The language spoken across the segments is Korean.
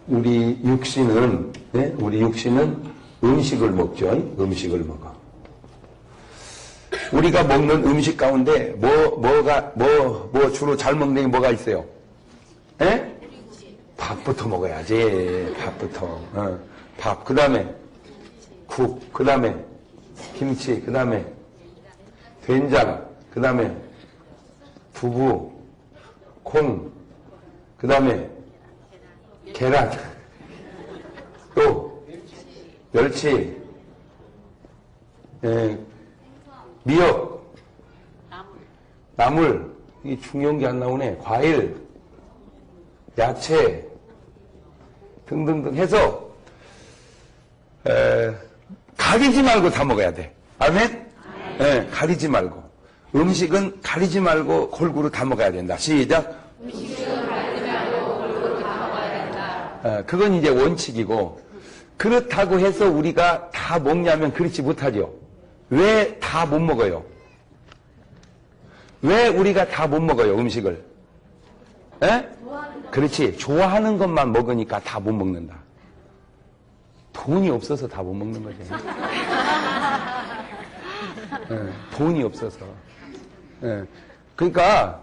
우리 육신은, 네? 우리 육신은 음식을 먹죠. 음식을 먹어. 우리가 먹는 음식 가운데 뭐 주로 잘 먹는 게 뭐가 있어요? 예? 밥부터 먹어야지. 밥부터. 밥. 그 다음에 국. 그 다음에 김치. 그 다음에 된장. 그 다음에 두부. 콩. 그 다음에 계란. 또 멸치. 예. 미역. 나물. 이게 중요한 게 안 나오네. 과일. 야채. 등등등 해서 가리지 말고 다 먹어야 돼. 아멘? 네, 가리지 말고. 음식은 가리지 말고 골고루 다 먹어야 된다. 시작. 음식은 가리지 말고 골고루 다 먹어야 된다. 그건 이제 원칙이고, 그렇다고 해서 우리가 다 먹냐면 그렇지 못하죠. 왜 다 못 먹어요? 왜 우리가 다 못 먹어요, 음식을? 에? 그렇지. 좋아하는 것만 먹으니까 다 못 먹는다. 돈이 없어서 다 못 먹는 거지. 돈이 없어서. 그러니까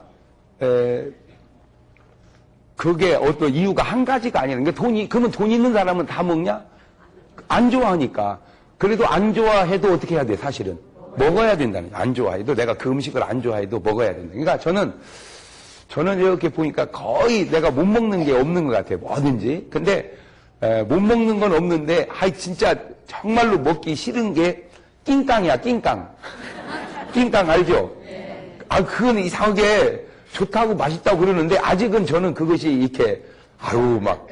그게 어떤 이유가 한 가지가 아니라, 그러니까 그러면 돈 있는 사람은 다 먹냐? 안 좋아하니까. 그래도 안 좋아해도 어떻게 해야 돼, 사실은? 먹어야 된다는 거야. 안 좋아해도, 내가 그 음식을 안 좋아해도 먹어야 된다. 그러니까 저는 이렇게 보니까 거의 내가 못 먹는 게 없는 것 같아요. 뭐든지. 근데 못 먹는 건 없는데, 진짜 정말로 먹기 싫은 게 낑깡이야, 낑깡. 낑깡 알죠? 그건 이상하게 좋다고 맛있다고 그러는데, 아직은 저는 그것이 이렇게, 막,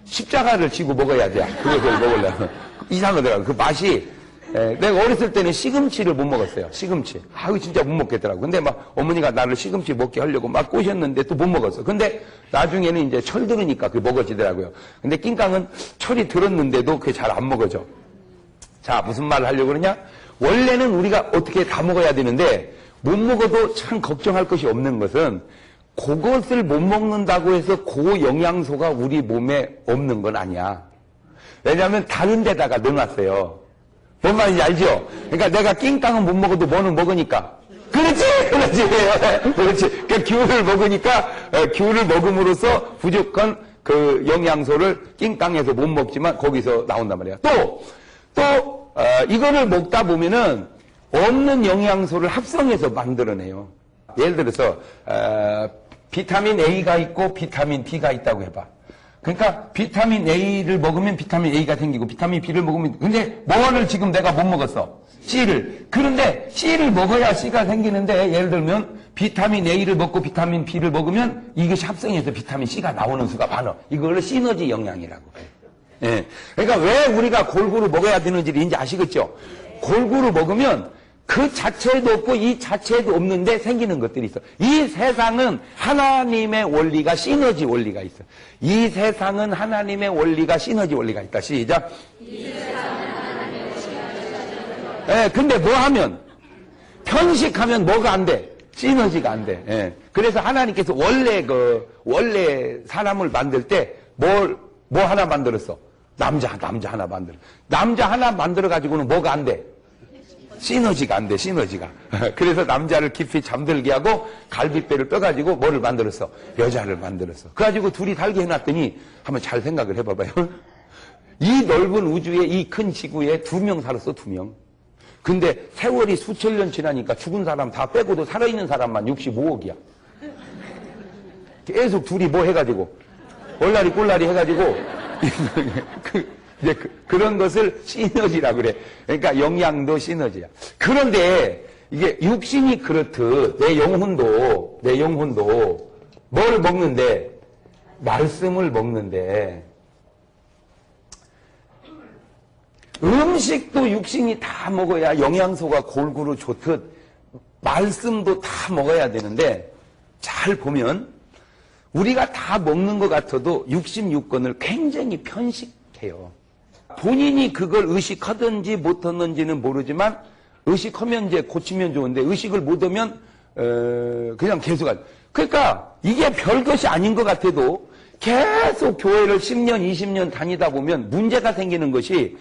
십자가를 지고 먹어야 돼. 그것을 먹으려면. 이상하더라고요. 그 맛이, 내가 어렸을 때는 시금치를 못 먹었어요. 시금치. 진짜 못 먹겠더라고. 근데 막 어머니가 나를 시금치 먹게 하려고 막 꼬셨는데 또 못 먹었어. 근데 나중에는 이제 철 들으니까 그게 먹어지더라고요. 근데 낑깡은 철이 들었는데도 그게 잘 안 먹어져. 자, 무슨 말을 하려고 그러냐? 원래는 우리가 어떻게 다 먹어야 되는데, 못 먹어도 참 걱정할 것이 없는 것은, 그것을 못 먹는다고 해서 그 영양소가 우리 몸에 없는 건 아니야. 왜냐하면 다른 데다가 넣어놨어요. 뭔 말인지 알죠? 그러니까 내가 낑깡은 못 먹어도 뭐는 먹으니까. 그렇지! 그러니까 귤을 먹으니까, 귤을 먹음으로써 부족한 그 영양소를 낑깡에서 못 먹지만 거기서 나온단 말이야. 이거를 먹다 보면은 없는 영양소를 합성해서 만들어내요. 예를 들어서, 비타민 A가 있고 비타민 D가 있다고 해봐. 그러니까 비타민 A를 먹으면 비타민 A가 생기고 비타민 B를 먹으면, 근데 뭐를 지금 내가 못 먹었어? C를. 그런데 C를 먹어야 C가 생기는데, 예를 들면 비타민 A를 먹고 비타민 B를 먹으면 이것이 합성해서 비타민 C가 나오는 수가 많아. 이걸로 시너지 영양이라고 해. 그러니까 왜 우리가 골고루 먹어야 되는지를 이제 아시겠죠? 골고루 먹으면 그 자체에도 없고 이 자체에도 없는데 생기는 것들이 있어. 이 세상은 하나님의 원리가 시너지 원리가 있어. 이 세상은 하나님의 원리가 시너지 원리가 있다. 시작. 이 세상은 하나님의 원리가 근데 뭐 하면? 편식하면 뭐가 안 돼? 시너지가 안 돼. 그래서 하나님께서 원래 사람을 만들 때 뭐 하나 만들었어? 남자 하나 만들어. 남자 하나 만들어가지고는 뭐가 안 돼? 시너지가 안 돼, 시너지가. 그래서 남자를 깊이 잠들게 하고 갈비뼈를 빼가지고 뭐를 만들었어? 여자를 만들었어. 그래가지고 둘이 살게 해놨더니 한번 잘 생각을 해봐봐요. 이 넓은 우주에, 이 큰 지구에 2명 살았어, 2명. 근데 세월이 수천 년 지나니까 죽은 사람 다 빼고도 살아있는 사람만 65억이야. 계속 둘이 뭐 해가지고 얼라리 꼴라리 해가지고 그런 것을 시너지라고 그래. 그러니까 영양도 시너지야. 그런데 이게 육신이 그렇듯 내 영혼도 뭘 먹는데? 말씀을 먹는데, 음식도 육신이 다 먹어야 영양소가 골고루 좋듯 말씀도 다 먹어야 되는데, 잘 보면 우리가 다 먹는 것 같아도 66권을 굉장히 편식해요. 본인이 그걸 의식하든지 못하는지는 모르지만, 의식하면 이제 고치면 좋은데 의식을 못하면 그냥 계속 하죠. 그러니까 이게 별것이 아닌 것 같아도 계속 교회를 10년, 20년 다니다 보면 문제가 생기는 것이,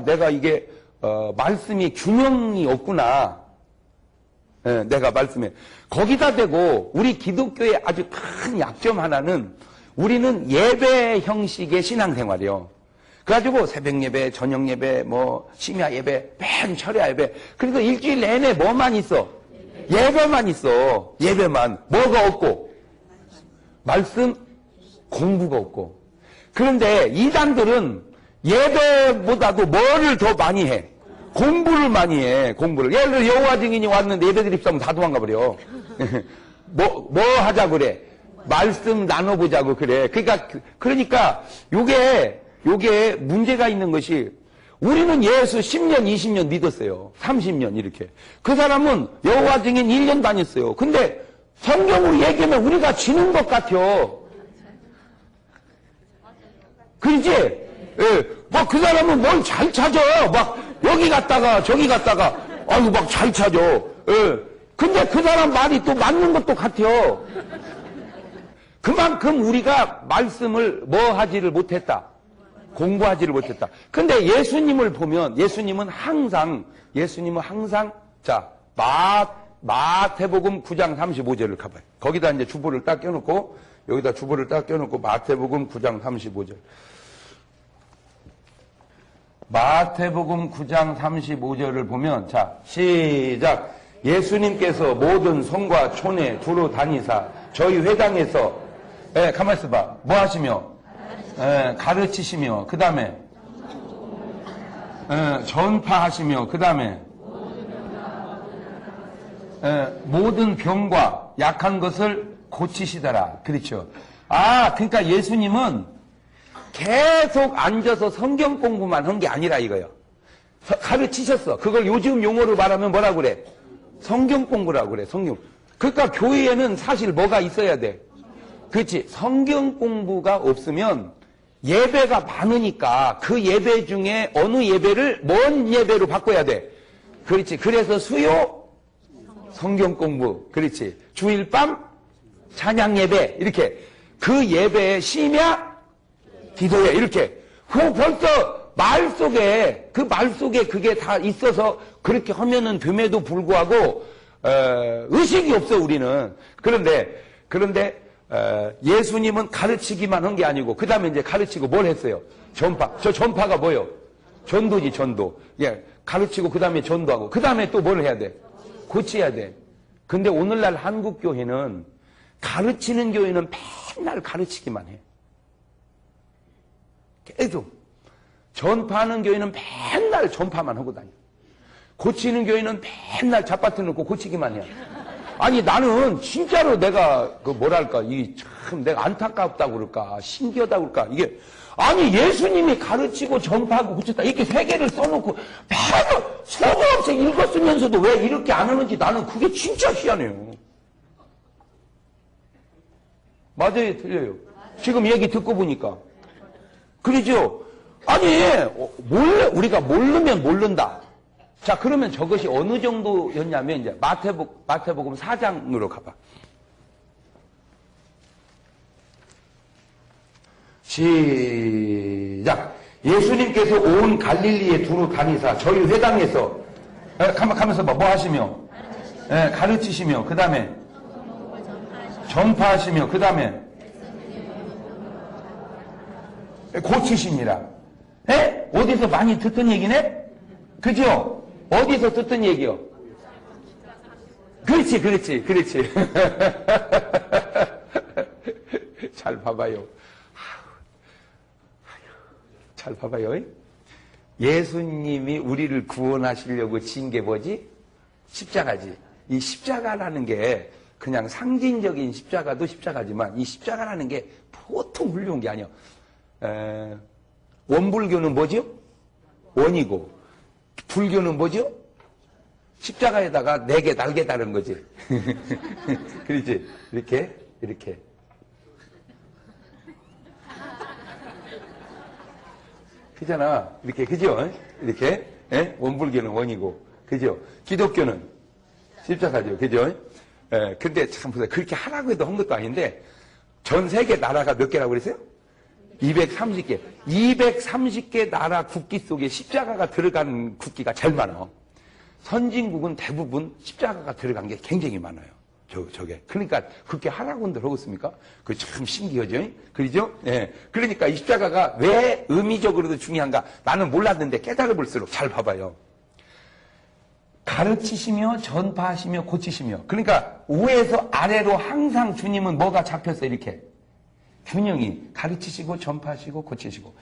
내가 이게, 말씀이 균형이 없구나. 예, 내가 말씀에. 거기다 대고, 우리 기독교의 아주 큰 약점 하나는, 우리는 예배 형식의 신앙생활이요. 그래가지고 새벽 예배, 저녁 예배, 심야 예배, 맨 철야 예배. 그래서 일주일 내내 뭐만 있어? 예배만 있어. 예배만. 뭐가 없고? 말씀 공부가 없고. 그런데 이단들은 예배보다도 뭐를 더 많이 해? 공부를 많이 해. 공부를. 예를 들어 여호와 증인이 왔는데 예배 드립시면 다 도망가 버려. 뭐 하자 그래? 말씀 나눠보자고 그래. 그러니까 요게 문제가 있는 것이, 우리는 예수 10년, 20년 믿었어요. 30년 이렇게. 그 사람은 여호와 증인 1년 다녔어요. 근데 성경으로 얘기하면 우리가 지는 것 같아요. 그렇지? 예. 그 사람은 뭘 잘 찾아. 여기 갔다가 저기 갔다가 아이고 잘 찾아. 예. 근데 그 사람 말이 또 맞는 것도 같아요. 그만큼 우리가 말씀을 하지를 못했다. 공부하지를 못했다. 근데 예수님을 보면 예수님은 항상 자, 마태복음 9장 35절을 가봐요. 거기다 이제 주보를 딱 껴놓고, 여기다 주보를 딱 껴놓고, 마태복음 9장 35절. 마태복음 9장 35절을 보면, 자, 시작. 예수님께서 모든 성과 촌에 두루 다니사, 저희 회당에서, 가만히 있어봐. 뭐 하시며? 가르치시며, 그 다음에, 전파하시며, 그 다음에, 모든 병과 약한 것을 고치시더라. 그렇죠. 그러니까 예수님은 계속 앉아서 성경 공부만 한 게 아니라 이거요. 가르치셨어. 그걸 요즘 용어로 말하면 뭐라고 그래? 성경 공부라고 그래, 성경. 그러니까 교회에는 사실 뭐가 있어야 돼? 그렇지. 성경 공부가 없으면 예배가 많으니까 그 예배 중에 어느 예배를 뭔 예배로 바꿔야 돼? 그렇지. 그래서 수요 성경 공부, 그렇지. 주일 밤 찬양 예배, 이렇게. 그 예배에 심야 기도회, 이렇게. 벌써 말 속에 그게 다 있어서 그렇게 하면은 됨에도 불구하고, 의식이 없어, 우리는. 그런데, 예수님은 가르치기만 한 게 아니고, 그 다음에 이제 가르치고 뭘 했어요? 전파. 저 전파가 뭐요? 전도지, 전도. 예. 가르치고 그 다음에 전도하고, 그 다음에 또 뭘 해야 돼? 고쳐야 돼. 근데 오늘날 한국 교회는 가르치는 교회는 맨날 가르치기만 해. 계속. 전파하는 교회는 맨날 전파만 하고 다녀. 고치는 교회는 맨날 잡아뜨 놓고 고치기만 해. 아니 나는 진짜로 내가 참 내가 안타깝다고 그럴까 신기하다고 그럴까 이게 아니 예수님이 가르치고 전파하고 고쳤다 이렇게 세 개를 써놓고 맨날 서슴없이 읽었으면서도 왜 이렇게 안 하는지 나는 그게 진짜 희한해요. 맞아요, 틀려요? 지금 얘기 듣고 보니까 그러죠? 아니 우리가 모르면 모른다. 자, 그러면 저것이 어느 정도였냐면, 이제, 마태복음 4장으로 가봐. 시작. 예수님께서 온 갈릴리에 두루 다니사, 저희 회당에서, 가면서 뭐 하시며? 가르치시며, 그 다음에, 전파하시며, 그 다음에, 고치시니라. 어디서 많이 듣던 얘기네? 그죠? 어디서 듣던 얘기요? 그렇지. 잘 봐봐요. 잘 봐봐요. 예수님이 우리를 구원하시려고 진 게 뭐지? 십자가지. 이 십자가라는 게 그냥 상징적인 십자가도 십자가지만 이 십자가라는 게 보통 훌륭한 게 아니야. 원불교는 뭐죠? 원이고 불교는 뭐죠? 십자가에다가 4개 날개 다른 거지. 그렇지? 이렇게. 그잖아. 이렇게, 그죠? 이렇게. 원불교는 원이고. 그죠? 기독교는 십자가죠. 그죠? 근데 참, 그렇게 하라고 해도 한 것도 아닌데, 전 세계 나라가 몇 개라고 그랬어요? 230개. 230개 나라 국기 속에 십자가가 들어간 국기가 제일 많아. 선진국은 대부분 십자가가 들어간 게 굉장히 많아요. 저게. 그러니까 그렇게 하라고들 하겠습니까? 그게 참 신기하죠? 그러죠? 예. 그러니까 이 십자가가 왜 의미적으로도 중요한가? 나는 몰랐는데 깨달아볼수록 잘 봐봐요. 가르치시며 전파하시며 고치시며. 그러니까 위에서 아래로 항상 주님은 뭐가 잡혔어 이렇게. 균형이 가르치시고 전파하시고 고치시고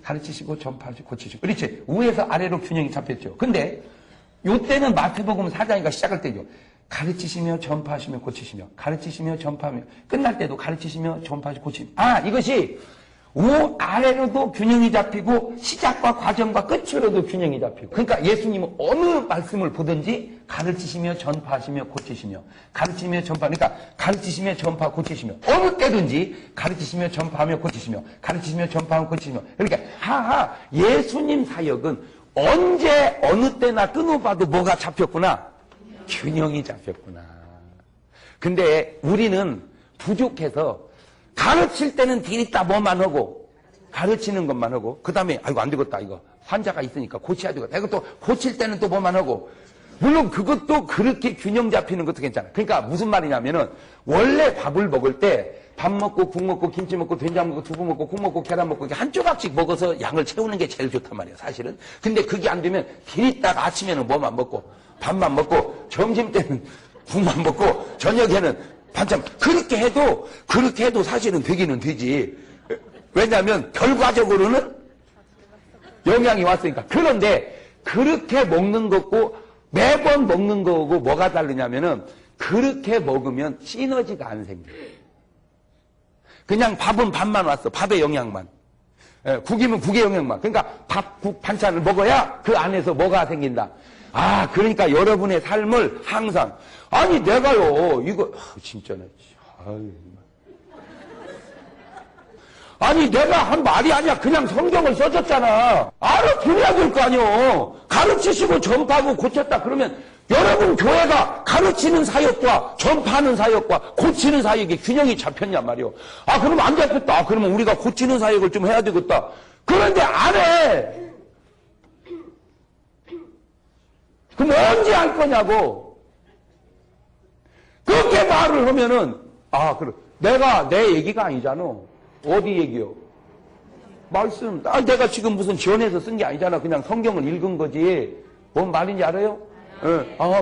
가르치시고 전파하시고 고치시고. 그렇지. 위에서 아래로 균형이 잡혔죠. 근데 요때는 마태복음 4장이가 시작할 때죠. 가르치시며 전파하시며 고치시며 가르치시며 전파하며 끝날 때도 가르치시며 전파하시고 고치시며. 이것이 아래로도 균형이 잡히고 시작과 과정과 끝으로도 균형이 잡히고. 그러니까 예수님은 어느 말씀을 보든지 가르치시며 전파하시며 고치시며 가르치시며 전파. 그러니까 가르치시며 전파 고치시며 어느 때든지 가르치시며 전파하며 고치시며 가르치시며 전파하며 고치시며. 그러니까 예수님 사역은 언제 어느 때나 끊어봐도 뭐가 잡혔구나? 균형이 잡혔구나. 근데 우리는 부족해서 가르칠 때는 디리다 뭐만 하고 가르치는 것만 하고 그 다음에 아이고 안 되겠다 이거 환자가 있으니까 고쳐야 되겠다 이거 또 고칠 때는 또 뭐만 하고. 물론 그것도 그렇게 균형 잡히는 것도 괜찮아. 그러니까 무슨 말이냐면은 원래 밥을 먹을 때 밥 먹고 국 먹고 김치 먹고 된장 먹고 두부 먹고 국 먹고 계란 먹고 이렇게 한 조각씩 먹어서 양을 채우는 게 제일 좋단 말이에요 사실은. 근데 그게 안 되면 디리다가 아침에는 뭐만 먹고 밥만 먹고 점심 때는 국만 먹고 저녁에는 반찬. 그렇게 해도 사실은 되기는 되지. 왜냐하면 결과적으로는 영양이 왔으니까. 그런데 그렇게 먹는 것고 매번 먹는 거고 뭐가 다르냐면은 그렇게 먹으면 시너지가 안 생겨요. 그냥 밥은 밥만 왔어. 밥의 영양만. 국이면 국의 영양만. 그러니까 밥, 국, 반찬을 먹어야 그 안에서 뭐가 생긴다. 그러니까 여러분의 삶을 항상 내가요 이거 진짜네. 내가 한 말이 아니야. 그냥 성경을 써줬잖아. 알아들어야 될 거 아니오. 가르치시고 전파하고 고쳤다 그러면 여러분 교회가 가르치는 사역과 전파하는 사역과 고치는 사역이 균형이 잡혔냔 말이오. 그러면 안 잡혔다. 그러면 우리가 고치는 사역을 좀 해야 되겠다. 그런데 안 해. 그럼 언제 할 거냐고. 그렇게 말을 하면은 그래. 내 얘기가 아니잖아. 어디 얘기요? 말씀. 내가 지금 무슨 지원해서 쓴 게 아니잖아. 그냥 성경을 읽은 거지. 뭔 말인지 알아요?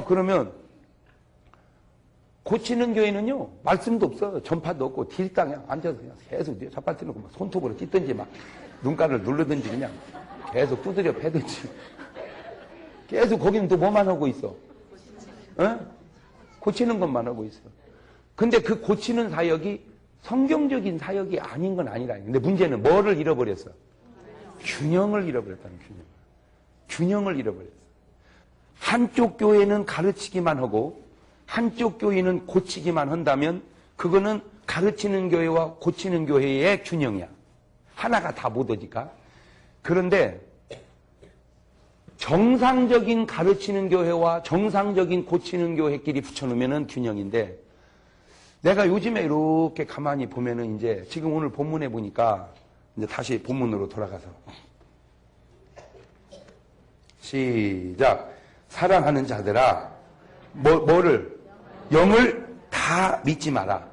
그러면 고치는 교회는요 말씀도 없어. 전파도 없고 딜당 그냥 앉아서 그냥 계속 자판기 놓고 막 손톱으로 찢든지 막 눈가를 누르든지 그냥 계속 두드려 패든지 계속 거기는 또 뭐만 하고 있어? 고치는 것만 하고 있어. 근데 그 고치는 사역이 성경적인 사역이 아닌 건 아니라. 근데 문제는 뭐를 잃어버렸어? 균형을 잃어버렸다는 균형을 잃어버렸어. 한쪽 교회는 가르치기만 하고 한쪽 교회는 고치기만 한다면 그거는 가르치는 교회와 고치는 교회의 균형이야. 하나가 다 못 오니까. 그런데 정상적인 가르치는 교회와 정상적인 고치는 교회끼리 붙여놓으면 균형인데, 내가 요즘에 이렇게 가만히 보면은 이제 지금 오늘 본문에 보니까 이제 다시 본문으로 돌아가서 시작. 사랑하는 자들아, 뭐를? 영을 다 믿지 마라.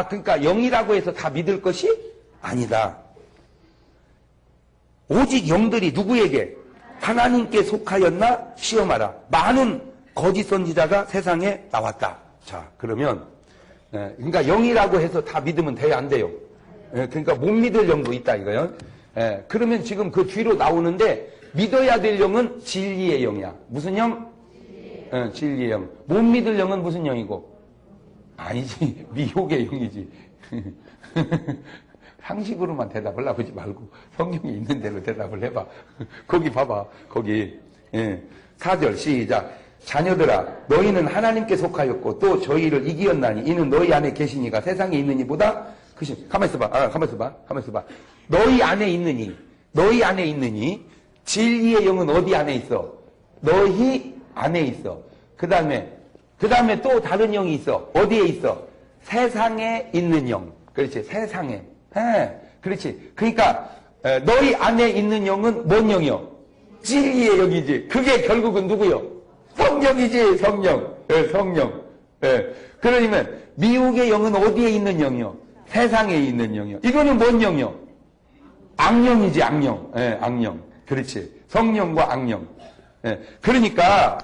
그러니까 영이라고 해서 다 믿을 것이 아니다. 오직 영들이 누구에게? 하나님께 속하였나 시험하라. 많은 거짓 선지자가 세상에 나왔다. 자, 그러면 그러니까 영이라고 해서 다 믿으면 돼요, 안 돼요? 그러니까 못 믿을 영도 있다 이거요. 그러면 지금 그 뒤로 나오는데 믿어야 될 영은 진리의 영이야. 무슨 영? 진리의 영. 못 믿을 영은 무슨 영이고? 아니지, 미혹의 영이지. 상식으로만 대답을 하지 말고 성경에 있는 대로 대답을 해봐. 거기 봐봐, 거기. 4절 시작. 자녀들아, 너희는 하나님께 속하였고 또 저희를 이기었나니 이는 너희 안에 계시니가 세상에 있는 이보다 크신. 가만히 있어봐. 너희 안에 있느니 진리의 영은 어디 안에 있어? 너희 안에 있어. 그 다음에 또 다른 영이 있어. 어디에 있어? 세상에 있는 영. 그렇지. 세상에. 그렇지. 그러니까 너희 안에 있는 영은 뭔 영이요? 진리의 영이지. 그게 결국은 누구요? 성령이지. 성령. 성령. 그러면 미혹의 영은 어디에 있는 영이요? 세상에 있는 영이요. 이거는 뭔 영이요? 악령이지. 악령. 악령. 그렇지. 성령과 악령. 그러니까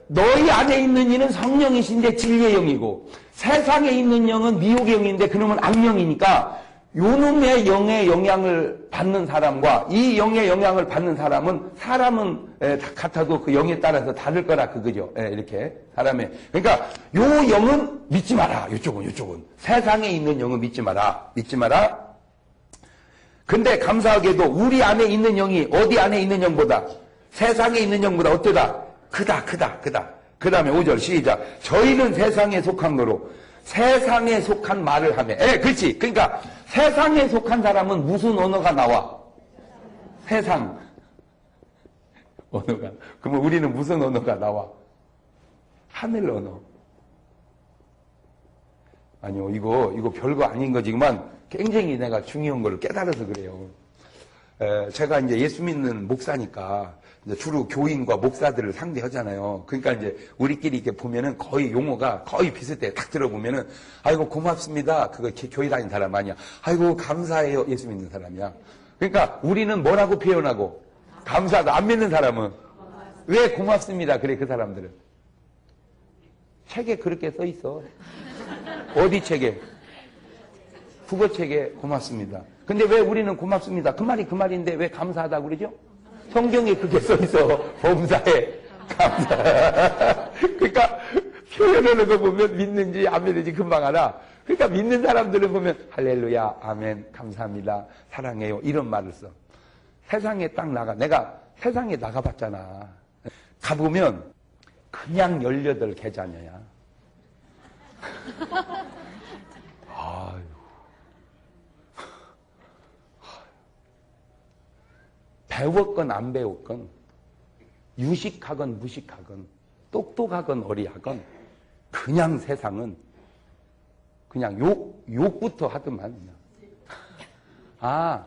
너희 안에 있는 이는 성령이신데 진리의 영이고, 세상에 있는 영은 미혹의 영인데 그놈은 악령이니까, 요놈의 영의 영향을 받는 사람과 이 영의 영향을 받는 사람은 같아도 그 영에 따라서 다를 거라 그거죠. 이렇게 사람의. 그러니까 요 영은 믿지 마라. 요쪽은 세상에 있는 영은 믿지 마라. 근데 감사하게도 우리 안에 있는 영이 어디 안에 있는 영보다, 세상에 있는 영보다 어때다? 크다. 그 다음에 5절 시작. 저희는 세상에 속한 거로 세상에 속한 말을 하며. 그렇지. 그러니까 세상에 속한 사람은 무슨 언어가 나와? 세상 언어가. 그러면 우리는 무슨 언어가 나와? 하늘 언어. 아니요, 이거 별거 아닌 거지만 굉장히 내가 중요한 걸 깨달아서 그래요. 제가 이제 예수 믿는 목사니까 이제 주로 교인과 목사들을 상대하잖아요. 그러니까 이제 우리끼리 이렇게 보면은 거의 용어가 거의 비슷해. 딱 들어보면은 아이고 고맙습니다. 그거 교회 다니는 사람 아니야. 아이고 감사해요. 예수 믿는 사람이야. 그러니까 우리는 뭐라고 표현하고? 감사하다. 안 믿는 사람은 왜 고맙습니다. 그래 그 사람들은. 책에 그렇게 써 있어. 어디 책에? 국어책에 고맙습니다. 근데 왜 우리는 고맙습니다. 그 말인데 왜 감사하다고 그러죠? 성경에 그게 써 있어. 범사에 감사. 그러니까 표현하는 거 보면 믿는지 안 믿는지 금방 알아. 그러니까 믿는 사람들은 보면 할렐루야, 아멘, 감사합니다, 사랑해요 이런 말을 써. 세상에 딱 내가 세상에 나가봤잖아. 가보면 그냥 18계좌녀야. 아유. 배웠건 안 배웠건, 유식하건 무식하건, 똑똑하건 어리하건, 그냥 세상은 그냥 욕부터 하더만. 아,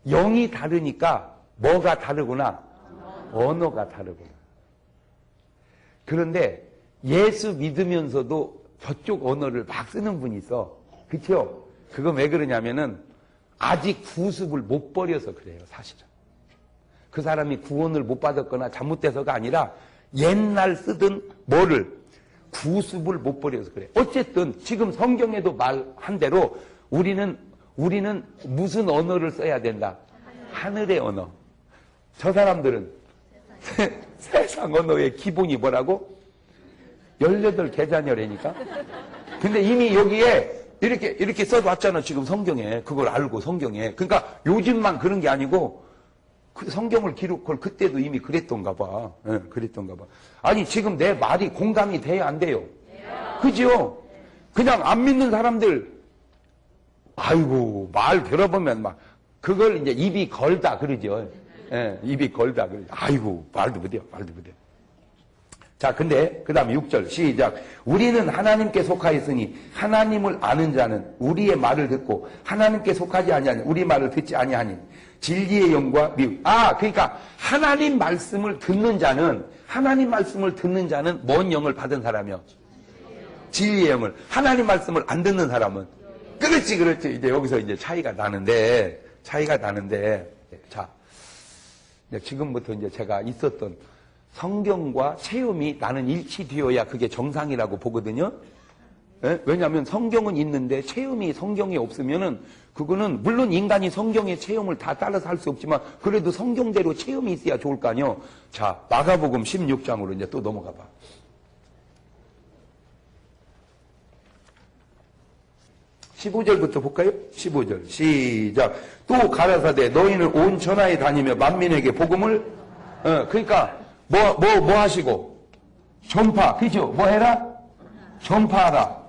영이 다르니까 뭐가 다르구나? 언어가 다르구나. 그런데 예수 믿으면서도 저쪽 언어를 막 쓰는 분이 있어. 그쵸? 그건 왜 그러냐면은 아직 구습을 못 버려서 그래요, 사실은. 그 사람이 구원을 못 받았거나 잘못돼서가 아니라 옛날 쓰던 뭐를 구습을 못 버려서 그래. 어쨌든 지금 성경에도 말한 대로 우리는 무슨 언어를 써야 된다? 하늘의 언어. 저 사람들은 세상 언어의 기본이 뭐라고? 18계좌녀라니까. 근데 이미 여기에 이렇게 써놨잖아, 지금 성경에. 그걸 알고 성경에. 그러니까 요즘만 그런 게 아니고 그 성경을 기록할 그때도 이미 그랬던가 봐. 그랬던가 봐. 아니, 지금 내 말이 공감이 돼야 안 돼요? 그죠? 그냥 안 믿는 사람들, 아이고, 말 들어보면 막, 그걸 이제 입이 걸다 그러죠. 입이 걸다 그러죠. 아이고, 말도 못해요. 자, 근데, 그 다음에 6절, 시작. 우리는 하나님께 속하였으니, 하나님을 아는 자는 우리의 말을 듣고, 하나님께 속하지 아니하니, 우리 말을 듣지 아니하니, 진리의 영과 미혹. 그러니까, 하나님 말씀을 듣는 자는 뭔 영을 받은 사람이요? 진리의 영을. 하나님 말씀을 안 듣는 사람은? 그렇지. 이제 여기서 이제 차이가 나는데, 자, 이제 지금부터 이제 제가 있었던 성경과 체험이 나는 일치되어야 그게 정상이라고 보거든요. 왜냐하면 성경은 있는데 체험이 성경에 없으면은 그거는 물론 인간이 성경의 체험을 다 따라서 할 수 없지만 그래도 성경대로 체험이 있어야 좋을 거 아니요. 자, 마가복음 16장으로 이제 또 넘어가 봐. (15절부터) 볼까요? 15절 시작. 또 가라사대 너희는 온 전하에 다니며 만민에게 복음을 그러니까 뭐 하시고? 전파. 그죠? 뭐 해라? 전파하라.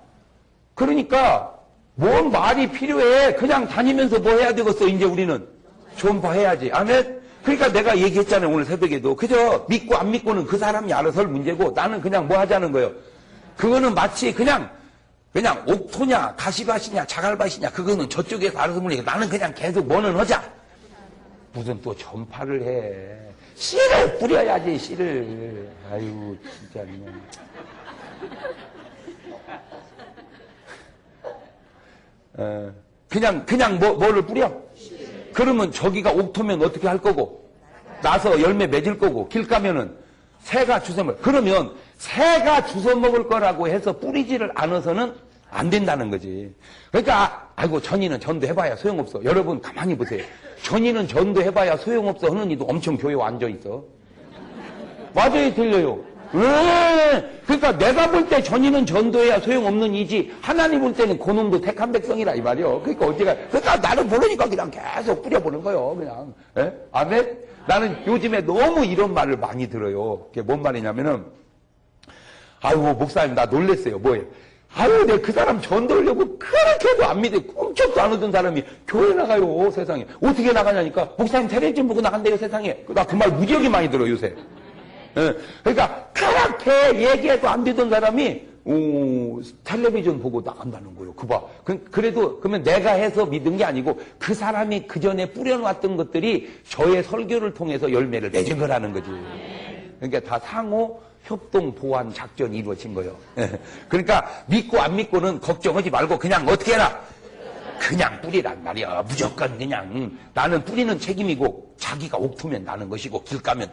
그러니까, 뭔 말이 필요해? 그냥 다니면서 뭐 해야 되겠어? 이제 우리는. 전파해야지. 아멘? 그러니까 내가 얘기했잖아요. 오늘 새벽에도. 그죠? 믿고 안 믿고는 그 사람이 알아서 할 문제고, 나는 그냥 뭐 하자는 거예요. 그거는 마치 그냥, 그냥 옥토냐, 가시밭이냐, 자갈밭이냐, 그거는 저쪽에서 알아서 모르니까 나는 그냥 계속 뭐는 하자. 무슨 또 전파를 해. 씨를 뿌려야지, 씨를. 아이고, 진짜 그냥. 그냥 뭐를 뿌려? 그러면 저기가 옥토면 어떻게 할 거고? 나서 열매 맺을 거고, 길 가면은 새가 주워 먹을. 그러면 새가 주워 먹을 거라고 해서 뿌리지를 않아서는 안 된다는 거지. 그러니까, 아이고, 전이는 전도해봐야 소용없어. 여러분, 가만히 보세요. 전이는 전도해봐야 소용없어 하는 이도 엄청 교회 앉아있어. 맞아요, 들려요. 그러니까 내가 볼 때 전이는 전도해야 소용없는 이지, 하나님 볼 때는 그놈도 택한 백성이라 이 말이요. 그러니까 그러니까 나는 모르니까 그냥 계속 뿌려보는 거요, 그냥. 예? 아멘? 나는 요즘에 너무 이런 말을 많이 들어요. 그게 뭔 말이냐면은, 아이고, 목사님, 나 놀랬어요. 뭐예요? 아유, 내가 그 사람 전도하려고 그렇게 해도 안 믿어. 꿈쩍도 안 오던 사람이 교회 나가요, 세상에. 어떻게 나가냐니까, 목사님 텔레비전 보고 나간대요, 세상에. 나 그 말 무지하게 많이 들어요, 요새. 예. 그러니까, 그렇게 얘기해도 안 되던 사람이, 텔레비전 보고 나간다는 거예요. 그 봐. 그래도, 그러면 내가 해서 믿은 게 아니고, 그 사람이 그 전에 뿌려놨던 것들이 저의 설교를 통해서 열매를 맺은 거라는 거지. 그러니까 다 상호, 협동 보완 작전이 이루어진 거예요. 그러니까 믿고 안 믿고는 걱정하지 말고 그냥 어떻게 해라? 그냥 뿌리란 말이야. 무조건 그냥. 나는 뿌리는 책임이고 자기가 옥토면 나는 것이고 길 가면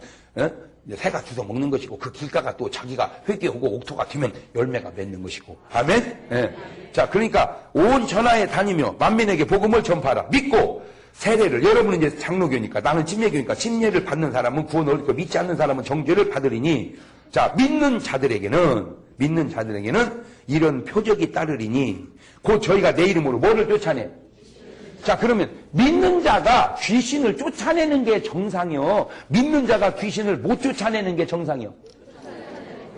새가 주워 먹는 것이고 그 길가가 또 자기가 회개하고 옥토가 되면 열매가 맺는 것이고. 아멘? 자, 그러니까 온 천하에 다니며 만민에게 복음을 전파하라. 믿고 세례를, 여러분은 이제 장로교니까 나는 침례교니까 침례를 받는 사람은 구원을 얻고 믿지 않는 사람은 정죄를 받으리니, 자, 믿는 자들에게는 이런 표적이 따르리니 곧 저희가 내 이름으로 뭐를 쫓아내? 자, 그러면 믿는 자가 귀신을 쫓아내는 게 정상이요, 믿는 자가 귀신을 못 쫓아내는 게 정상이요?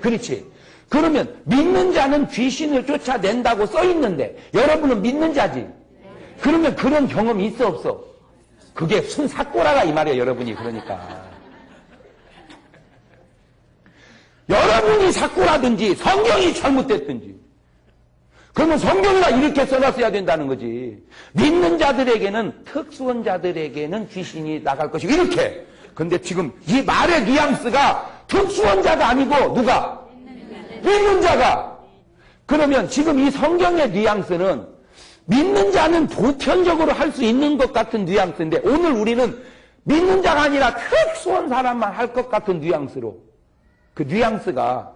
그렇지. 그러면 믿는 자는 귀신을 쫓아낸다고 써 있는데 여러분은 믿는 자지. 그러면 그런 경험이 있어 없어? 그게 순사꼬라가 이 말이에요, 여러분이. 그러니까 여러분이 사꼬라든지 성경이 잘못됐든지, 그러면 성경이나 이렇게 써놨어야 된다는 거지. 믿는 자들에게는, 특수한 자들에게는 귀신이 나갈 것이고 이렇게. 근데 지금 이 말의 뉘앙스가 특수한 자가 아니고 누가? 믿는 자가. 그러면 지금 이 성경의 뉘앙스는 믿는 자는 보편적으로 할 수 있는 것 같은 뉘앙스인데, 오늘 우리는 믿는 자가 아니라 특수한 사람만 할 것 같은 뉘앙스로, 그 뉘앙스가,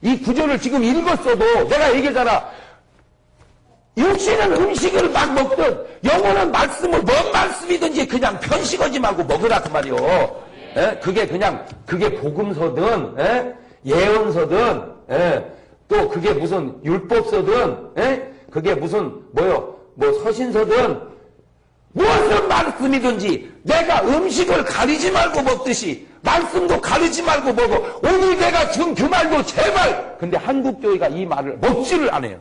이 구절을 지금 읽었어도 내가 얘기하잖아. 육신은 음식을 막 먹든 영혼은 말씀을, 뭔 말씀이든지 그냥 편식하지 말고 먹으라 그 말이요. 그게 그냥, 그게 복음서든 예언서든 또 그게 무슨 율법서든 그게 무슨 서신서든 무슨 말씀이든지 내가 음식을 가리지 말고 먹듯이 말씀도 가리지 말고 먹어. 오늘 내가 지금 그 말도 제발. 근데 한국 교회가 이 말을 먹지를 않아요.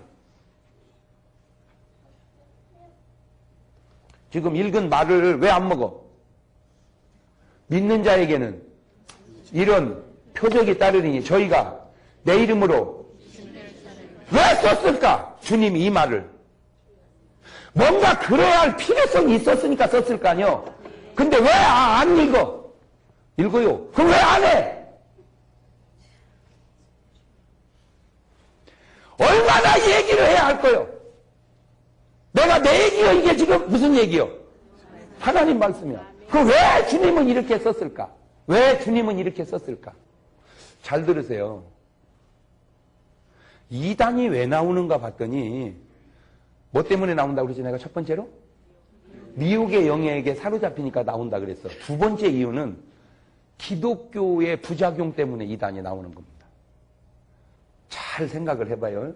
지금 읽은 말을 왜 안 먹어? 믿는 자에게는 이런 표적이 따르리니 저희가 내 이름으로 왜 썼을까? 주님이 이 말을. 뭔가 그래야 할 필요성이 있었으니까 썼을 거 아니요. 근데 왜 안 읽어? 읽어요. 그럼 왜 안 해? 얼마나 얘기를 해야 할 거요? 내가 내 얘기요? 이게 지금 무슨 얘기요? 하나님 말씀이야. 그럼 왜 주님은 이렇게 썼을까? 왜 주님은 이렇게 썼을까? 잘 들으세요. 이단이 왜 나오는가 봤더니 뭐 때문에 나온다고 그러지, 내가 첫 번째로? 미혹의 영에게 사로잡히니까 나온다 그랬어. 두 번째 이유는 기독교의 부작용 때문에 이단이 나오는 겁니다. 잘 생각을 해봐요.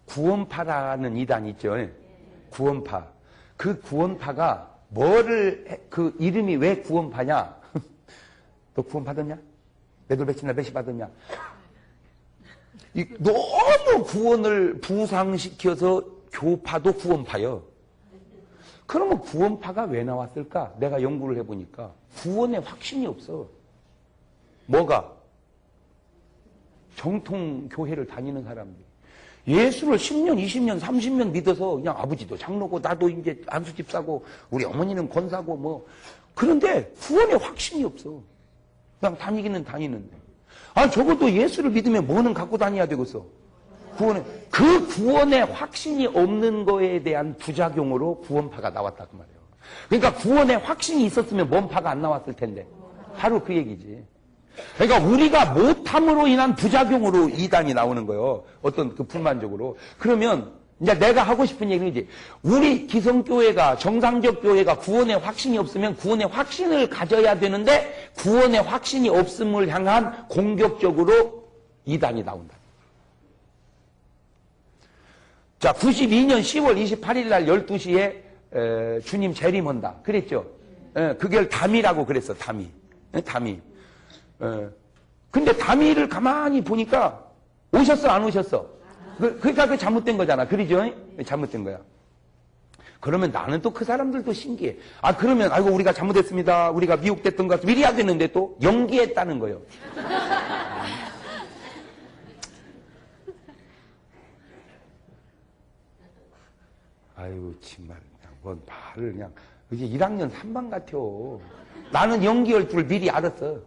구원파라는 이단 있죠. 구원파. 그 구원파가 그 이름이 왜 구원파냐? 너 구원 받았냐? 매달 며칠 날 몇시 받았냐? 너무 구원을 부상시켜서 교파도 구원파요. 그러면 구원파가 왜 나왔을까? 내가 연구를 해보니까 구원에 확신이 없어. 뭐가? 정통 교회를 다니는 사람들. 예수를 10년, 20년, 30년 믿어서 그냥 아버지도 장로고 나도 이제 안수집 사고 우리 어머니는 권사고 뭐 그런데 구원의 확신이 없어. 그냥 다니기는 다니는데. 아, 적어도 예수를 믿으면 뭐는 갖고 다녀야 되겠어. 그 구원의 확신이 없는 거에 대한 부작용으로 구원파가 나왔다 그 말이에요. 그러니까 구원의 확신이 있었으면 뭔 파가 안 나왔을 텐데. 바로 그 얘기지. 그러니까 우리가 못함으로 인한 부작용으로 이단이 나오는 거예요. 어떤 그 불만족으로. 그러면 이제 내가 하고 싶은 얘기는 이제 우리 기성교회가 정상적 교회가 구원의 확신이 없으면 구원의 확신을 가져야 되는데 구원의 확신이 없음을 향한 공격적으로 이단이 나온다. 자, 92년 10월 28일 날 12시에 주님 재림한다. 그랬죠. 그걸 담이라고 그랬어. 담이. 담이. 근데 담이를 가만히 보니까 오셨어 안 오셨어? 그러니까 그 잘못된 거잖아. 그러죠? 잘못된 거야. 그러면 나는 또 그 사람들도 신기해. 아, 그러면 아이고 우리가 잘못했습니다. 우리가 미혹됐던 것 미리 해야 되는데 또 연기했다는 거예요. 아유 정말 그냥 뭔 말을 그냥 이게 1학년 3반 같아요. 나는 연기할 줄 미리 알았어.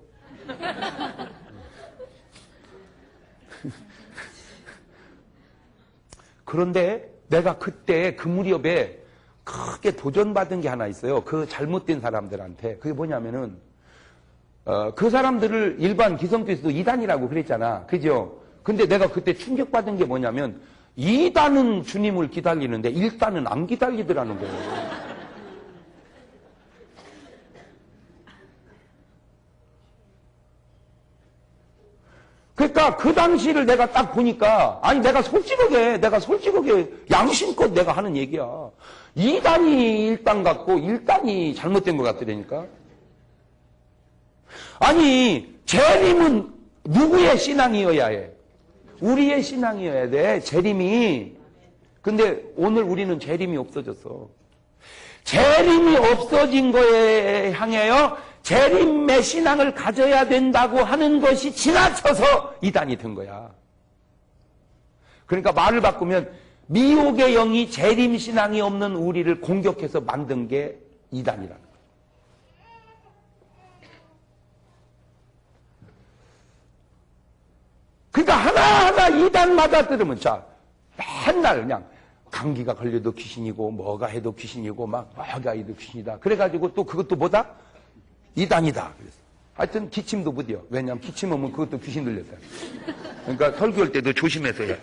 그런데 내가 그때 그 무렵에 크게 도전받은 게 하나 있어요. 그 잘못된 사람들한테. 그게 뭐냐면은 그 사람들을 일반 기성교에서도 이단이라고 그랬잖아. 그죠? 근데 내가 그때 충격받은 게 뭐냐면 2단은 주님을 기다리는데 1단은 안 기다리더라는 거예요. 그러니까 그 당시를 내가 딱 보니까 아니 내가 솔직하게 양심껏 내가 하는 얘기야. 2단이 1단 같고 1단이 잘못된 것 같더라니까. 아니 재림은 누구의 신앙이어야 해? 우리의 신앙이어야 돼. 재림이. 근데 오늘 우리는 재림이 없어졌어. 재림이 없어진 거에 향하여 재림의 신앙을 가져야 된다고 하는 것이 지나쳐서 이단이 된 거야. 그러니까 말을 바꾸면 미혹의 영이 재림 신앙이 없는 우리를 공격해서 만든 게 이단이라는 거야. 그러니까 하나하나 이단마다 들으면 자 맨날 그냥 감기가 걸려도 귀신이고 뭐가 해도 귀신이고 막 뭐가 해도 귀신이다. 그래가지고 또 그것도 뭐다? 이단이다. 그래서 하여튼 기침도 못해요. 왜냐하면 기침 오면 그것도 귀신 들렸다. 그러니까 설교할 때도 조심해서 해.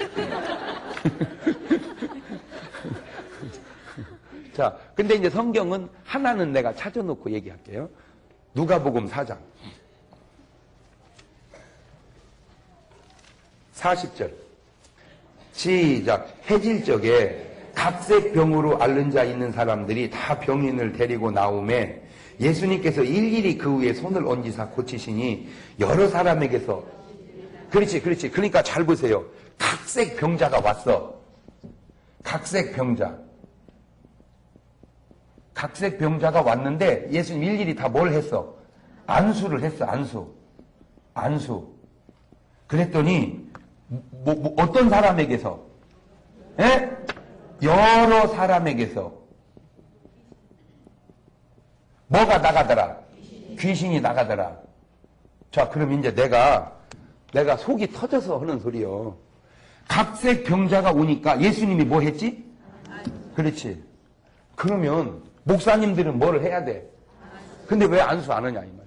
자, 근데 이제 성경은 하나는 내가 찾아놓고 얘기할게요. 누가복음 4장 40절 시작. 해질 적에 각색 병으로 앓는 자 있는 사람들이 다 병인을 데리고 나오매 예수님께서 일일이 그 위에 손을 얹으사 고치시니 여러 사람에게서 그렇지 그러니까 잘 보세요. 각색 병자가 왔어. 각색 병자가 왔는데 예수님 일일이 다 뭘 했어? 안수를 했어. 안수. 그랬더니 어떤 사람에게서? 예? 여러 사람에게서 뭐가 나가더라? 귀신이 나가더라. 자, 그럼 이제 내가 속이 터져서 하는 소리요. 각색 병자가 오니까 예수님이 뭐 했지? 그렇지. 그러면 목사님들은 뭘 해야 돼? 근데 왜 안수 안 하냐 이 말이야.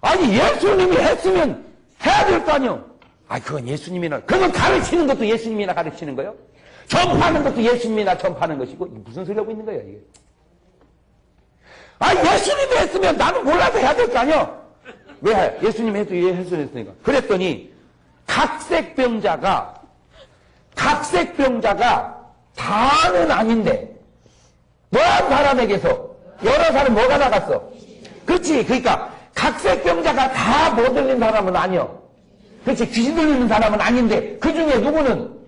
아니 예수님이 했으면 해야 될 거 아니요. 아, 그건 예수님이나. 그러면 가르치는 것도 예수님이나 가르치는 거요? 전파하는 것도 예수님이나 전파하는 것이고 무슨 소리 하고 있는 거야 이게? 아, 예수님이 했으면 나는 몰라서 해야 될 거 아니야? 왜 해? 예수님이 했으니까. 그랬더니 각색병자가 다는 아닌데 뭐한 사람에게서 여러 사람 뭐가 나갔어? 그렇지. 그러니까 각색병자가 다 못 들린 사람은 아니요. 그렇지. 귀신 들리는 사람은 아닌데 그 중에 누구는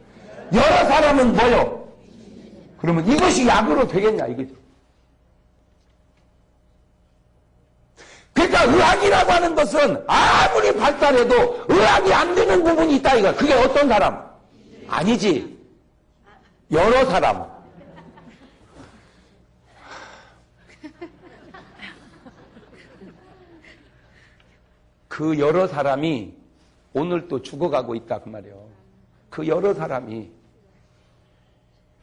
여러 사람은 뭐요? 그러면 이것이 약으로 되겠냐 이거죠. 그러니까 의학이라고 하는 것은 아무리 발달해도 의학이 안 되는 부분이 있다 이거야. 그게 어떤 사람? 아니지. 여러 사람. 그 여러 사람이 오늘 또 죽어가고 있다 그 말이에요. 그 여러 사람이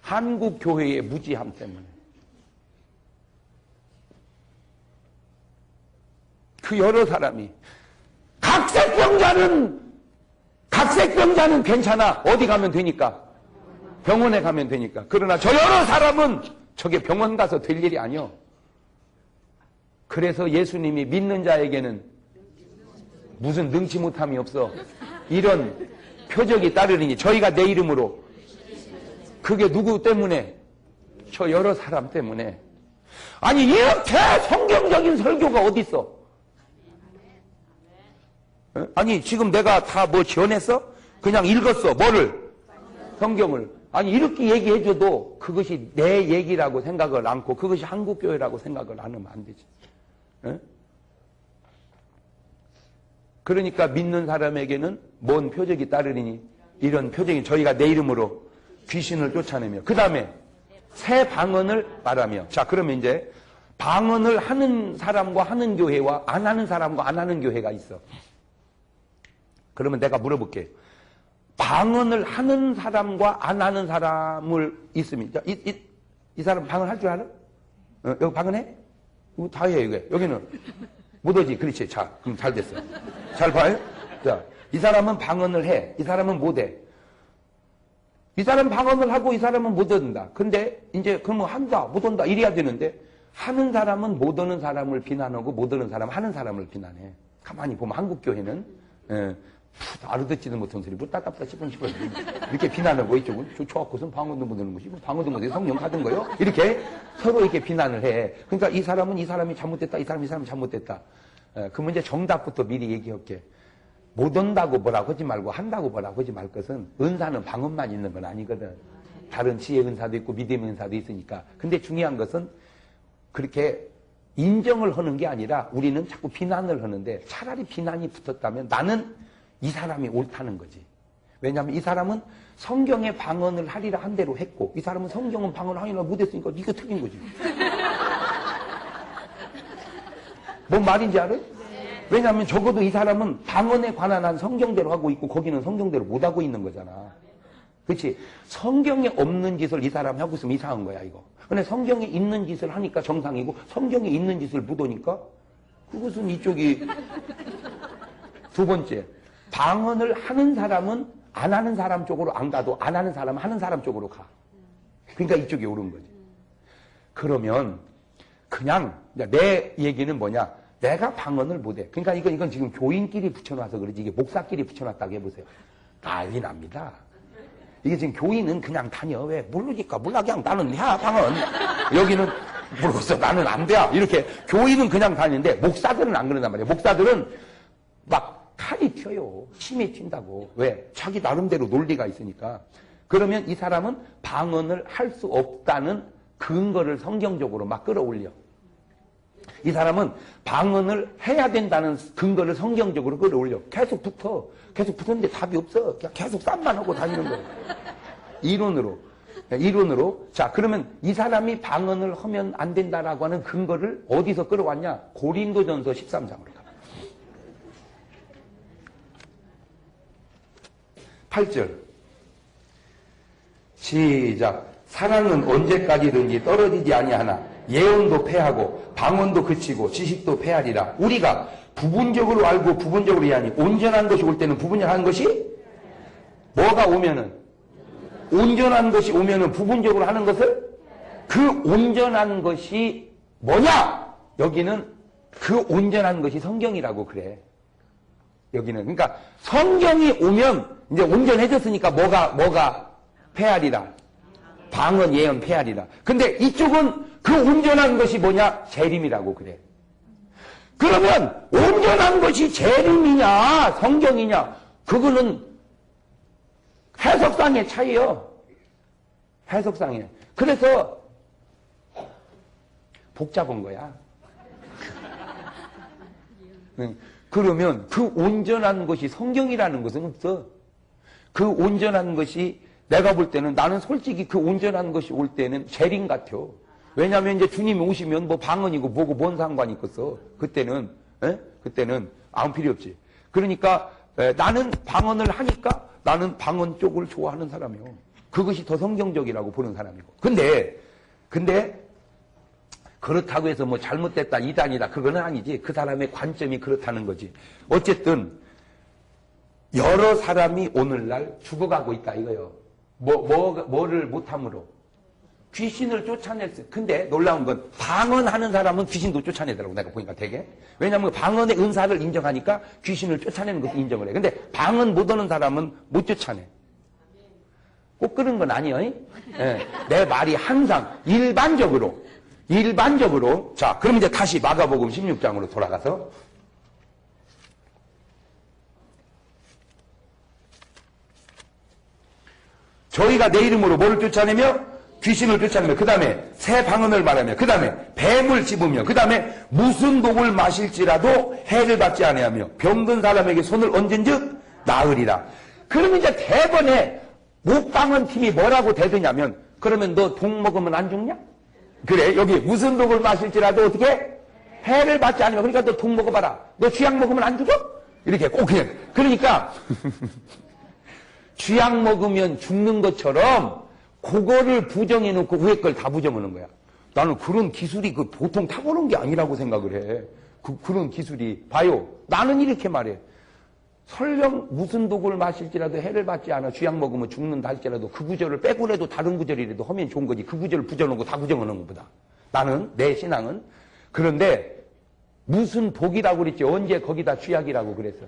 한국 교회의 무지함 때문에, 그 여러 사람이 각색병자는 괜찮아. 어디 가면 되니까. 병원에 가면 되니까. 그러나 저 여러 사람은 저게 병원 가서 될 일이 아니요. 그래서 예수님이 믿는 자에게는 무슨 능치 못함이 없어. 이런 표적이 따르리니 저희가 내 이름으로. 그게 누구 때문에? 저 여러 사람 때문에. 아니 이렇게 성경적인 설교가 어디 있어? 아니 지금 내가 다 뭐 지어냈어? 그냥 읽었어. 뭐를? 성경을. 아니 이렇게 얘기해줘도 그것이 내 얘기라고 생각을 않고 그것이 한국교회라고 생각을 안 하면 안 되지. 에? 그러니까 믿는 사람에게는 뭔 표적이 따르리니 이런 표적이 저희가 내 이름으로 귀신을 쫓아내며 그 다음에 새 방언을 말하며. 자 그러면 이제 방언을 하는 사람과 하는 교회와 안 하는 사람과 안 하는 교회가 있어. 그러면 내가 물어볼게. 방언을 하는 사람과 안 하는 사람을 있으면 이 사람 방언 할 줄 알아? 여기 방언해? 이거 다 해. 여기는 못하지. 그렇지. 자 그럼 잘 됐어. 잘 봐요. 자, 이 사람은 방언을 해. 이 사람은 못해. 이 사람 방언을 하고 이 사람은 못 얻는다. 근데 이제 그러면 한다 못 온다 이래야 되는데 하는 사람은 못 오는 사람을 비난하고 못 오는 사람은 하는 사람을 비난해. 가만히 보면 한국 교회는 알아듣지도 못한 소리 뭐 따따따 싶은 이렇게 비난하고 이쪽은 저 앞곳은 방언도 못 하는 것이 방언도 못 해 성령 받은 거요. 이렇게 서로 이렇게 비난을 해. 그러니까 이 사람이 잘못됐다. 이 사람이 잘못됐다. 그 문제 정답부터 미리 얘기할게. 못 온다고 뭐라고 하지 말고 한다고 뭐라고 하지 말 것은 은사는 방언만 있는 건 아니거든. 다른 지혜 은사도 있고 믿음의 은사도 있으니까. 근데 중요한 것은 그렇게 인정을 하는 게 아니라 우리는 자꾸 비난을 하는데 차라리 비난이 붙었다면 나는 이 사람이 옳다는 거지. 왜냐하면 이 사람은 성경에 방언을 하리라 한 대로 했고 이 사람은 성경은 방언을 하리라 못했으니까 이거 틀린 거지. 뭔 말인지 알아요? 왜냐하면 적어도 이 사람은 방언에 관한 한 성경대로 하고 있고 거기는 성경대로 못하고 있는 거잖아. 그렇지? 성경에 없는 짓을 이 사람이 하고 있으면 이상한 거야 이거. 근데 성경에 있는 짓을 하니까 정상이고 성경에 있는 짓을 못 하니까 그것은 이쪽이. 두 번째, 방언을 하는 사람은 안 하는 사람 쪽으로 안 가도 안 하는 사람은 하는 사람 쪽으로 가. 그러니까 이쪽이 옳은 거지. 그러면 그냥 내 얘기는 뭐냐? 내가 방언을 못해. 그러니까 이건 지금 교인끼리 붙여놔서 그러지 이게 목사끼리 붙여놨다고 해보세요. 난리 납니다. 이게 지금 교인은 그냥 다녀. 왜? 모르니까 몰라. 그냥 나는 해 방언. 여기는 모르겠어. 나는 안 돼. 이렇게 교인은 그냥 다니는데 목사들은 안 그런단 말이에요. 목사들은 막 칼이 튀어요. 침이 튄다고. 왜? 자기 나름대로 논리가 있으니까. 그러면 이 사람은 방언을 할 수 없다는 근거를 성경적으로 막 끌어올려. 이 사람은 방언을 해야 된다는 근거를 성경적으로 끌어올려. 계속 붙어. 계속 붙었는데 답이 없어. 그냥 계속 쌈만 하고 다니는 거예요. 이론으로. 자, 그러면 이 사람이 방언을 하면 안 된다라고 하는 근거를 어디서 끌어왔냐? 고린도전서 13장으로 가. 8절. 시작. 사랑은 언제까지든지 떨어지지 아니하나 예언도 패하고 방언도 그치고 지식도 패하리라. 우리가 부분적으로 알고 부분적으로 이해하니 온전한 것이 올 때는 부분적한 것이 뭐가 오면은 온전한 것이 오면은 부분적으로 하는 것을 그 온전한 것이 뭐냐? 여기는 그 온전한 것이 성경이라고 그래. 여기는 그러니까 성경이 오면 이제 온전해졌으니까 뭐가 패하리라. 방언 예언 패하리라. 근데 이쪽은 그 온전한 것이 뭐냐? 재림이라고 그래. 그러면 온전한 것이 재림이냐 성경이냐 그거는 해석상의 차이요. 해석상의. 그래서 복잡한 거야. 그러면 그 온전한 것이 성경이라는 것은 없어. 그 온전한 것이 내가 볼 때는 나는 솔직히 그 온전한 것이 올 때는 재림 같아요. 왜냐하면 이제 주님이 오시면 뭐 방언이고 뭐고 뭔 상관이 있겠어. 그때는 그때는 아무 필요 없지. 그러니까 나는 방언을 하니까 나는 방언 쪽을 좋아하는 사람이요. 그것이 더 성경적이라고 보는 사람이고. 근데 그렇다고 해서 뭐 잘못됐다 이단이다 그거는 아니지. 그 사람의 관점이 그렇다는 거지. 어쨌든 여러 사람이 오늘날 죽어가고 있다 이거요. 뭐를 못함으로 귀신을 쫓아냈어요. 근데 놀라운 건 방언하는 사람은 귀신도 쫓아내더라고 내가 보니까 되게. 왜냐하면 방언의 은사를 인정하니까 귀신을 쫓아내는 것도 인정을 해. 근데 방언 못 하는 사람은 못 쫓아내. 꼭 그런 건 아니에요. 예, 내 말이 항상 일반적으로 자 그럼 이제 다시 마가복음 16장으로 돌아가서 저희가 내 이름으로 뭐를 쫓아내며 귀신을 쫓아내며 그 다음에 새 방언을 말하며 그 다음에 뱀을 집으며 그 다음에 무슨 독을 마실지라도 해를 받지 아니하며 병든 사람에게 손을 얹은즉 나으리라. 그러면 이제 대번에 목방언 팀이 뭐라고 대드냐면 그러면 너 독 먹으면 안 죽냐? 그래 여기 무슨 독을 마실지라도 어떻게 해를 받지 않으면 그러니까 너 독 먹어봐라. 너 쥐약 먹으면 안 죽어? 이렇게 꼭 그냥 그러니까 쥐약 먹으면 죽는 것처럼 그거를 부정해놓고 위에 걸 다 부정하는 거야. 나는 그런 기술이 그 보통 타고난 게 아니라고 생각을 해. 그런 기술이 봐요. 나는 이렇게 말해. 설령 무슨 독을 마실지라도 해를 받지 않아 쥐약 먹으면 죽는다 할지라도 그 구절을 빼고라도 다른 구절이라도 하면 좋은 거지. 그 구절을 부정하고 다 부정하는 것보다. 나는 내 신앙은 그런데 무슨 독이라고 그랬지. 언제 거기다 쥐약이라고 그랬어.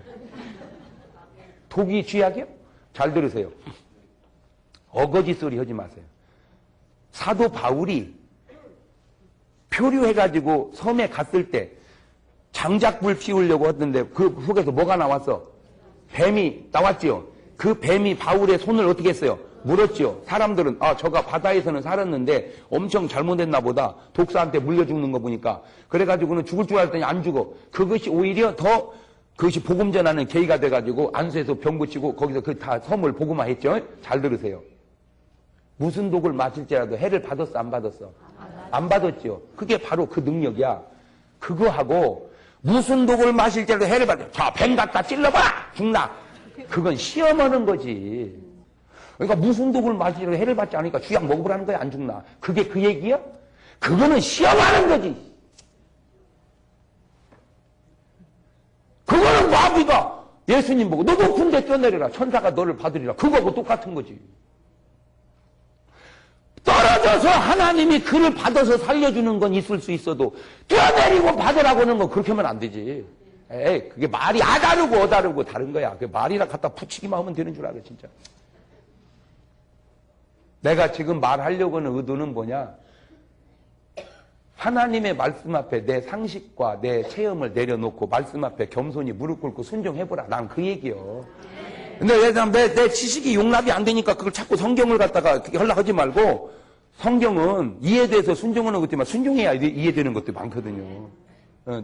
독이 쥐약이요? 잘 들으세요. 어거지 소리 하지 마세요. 사도 바울이 표류해가지고 섬에 갔을 때 장작불 피우려고 했는데 그 속에서 뭐가 나왔어? 뱀이 나왔지요. 그 뱀이 바울의 손을 어떻게 했어요? 물었지요. 사람들은 저가 바다에서는 살았는데 엄청 잘못했나 보다. 독사한테 물려 죽는 거 보니까. 그래가지고는 죽을 줄 알았더니 안 죽어. 그것이 오히려 더 그것이 복음 전하는 계기가 돼가지고 안수해서 병 고치고 거기서 그 다 섬을 복음화했죠. 잘 들으세요. 무슨 독을 마실지라도 해를 받았어 안 받았어? 안 받았죠. 그게 바로 그 능력이야. 그거하고 무슨 독을 마실지라도 해를 받았어. 자, 뱀 갖다 찔러봐라 죽나? 그건 시험하는 거지. 그러니까 무슨 독을 마실지라도 해를 받지 않으니까 쥐약 먹어보라는 거야. 안 죽나? 그게 그 얘기야? 그거는 시험하는 거지. 그거는 마귀가 예수님 보고 너 높은 데 뛰어내려라. 천사가 너를 받으리라. 그거하고 똑같은 거지. 떨어져서 하나님이 그를 받아서 살려주는 건 있을 수 있어도 뛰어내리고 받으라고 하는 건 그렇게 하면 안 되지. 에이, 그게 말이 아다르고 어다르고 다른 거야. 그 말이나 갖다 붙이기만 하면 되는 줄 알아, 진짜. 내가 지금 말하려고 하는 의도는 뭐냐? 하나님의 말씀 앞에 내 상식과 내 체험을 내려놓고 말씀 앞에 겸손히 무릎 꿇고 순종해보라. 난 그 얘기요. 근데 내 지식이 용납이 안 되니까 그걸 자꾸 성경을 갖다가 하려고 하지 말고 성경은 이해돼서 순종하는 것들만 순종해야 이해되는 것도 많거든요.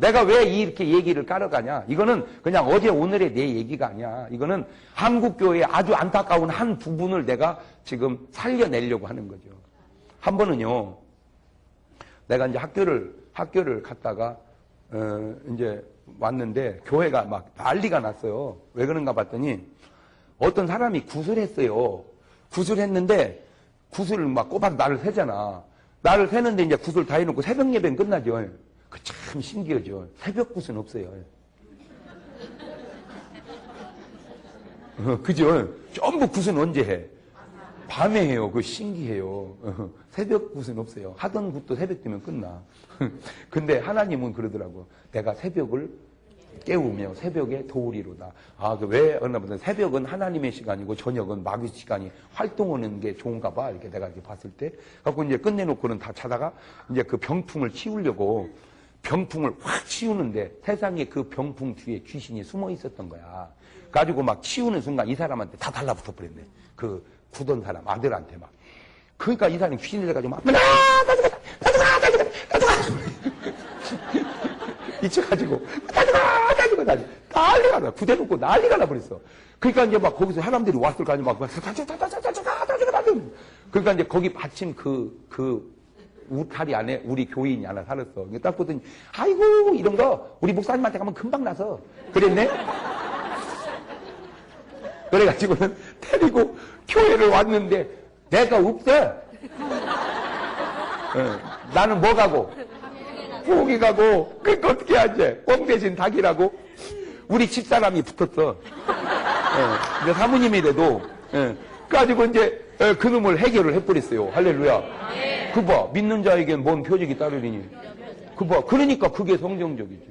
내가 왜 이렇게 얘기를 깔아가냐? 이거는 그냥 어제 오늘의 내 얘기가 아니야. 이거는 한국교회의 아주 안타까운 한 부분을 내가 지금 살려내려고 하는 거죠. 한 번은요, 내가 이제 학교를 갔다가 이제 왔는데 교회가 막 난리가 났어요. 왜 그런가 봤더니 어떤 사람이 구슬했어요. 구슬했는데 구슬을 막 꼬박 날을 새잖아. 날을 새는데 이제 구슬 다 해놓고 새벽 예배는 끝나죠. 그 참 신기하죠. 새벽 구슬은 없어요. 그죠? 전부 구슬은 언제 해? 밤에 해요. 그거 신기해요. 새벽 굿은 없어요. 하던 굿도 새벽 되면 끝나. 근데 하나님은 그러더라고. 내가 새벽을 깨우며 새벽에 도우리로다. 왜 그러나 보다 새벽은 하나님의 시간이고 저녁은 마귀 시간이 활동하는 게 좋은가 봐. 이렇게 내가 이렇게 봤을 때. 갖고 이제 끝내놓고는 다 자다가 이제 그 병풍을 치우려고 병풍을 확 치우는데 세상에 그 병풍 뒤에 귀신이 숨어 있었던 거야. 가지고 막 치우는 순간 이 사람한테 다 달라붙어 버렸네. 그 굳은 사람 아들한테 막. 그러니까 이 사람이 귀신이 돼가지고 막 나들어가 이쳐가지고 나들어가 그래가지고 난리가 나. 부대 놓고 난리가 나버렸어. 그러니까 이제 막 거기서 사람들이 왔을 거 아니야. 막 그러니까 이제 거기 마침 그 울타리 안에 우리 교인이 하나 살았어. 딱 보더니 아이고 이런 거 우리 목사님한테 가면 금방 나서 그랬네. 그래가지고는 데리고 교회를 왔는데 내가 없어. 나는 뭐 가고 부엌이 가고 그러니까 어떻게 하지? 꽁 대신 닭이라고 우리 집사람이 붙었어. 이제 사모님이라도 가지고 이제 그놈을 해결을 해버렸어요. 할렐루야. 그 봐, 믿는 자에겐 뭔 표적이 따르리니. 그 봐, 그러니까 그게 성경적이지.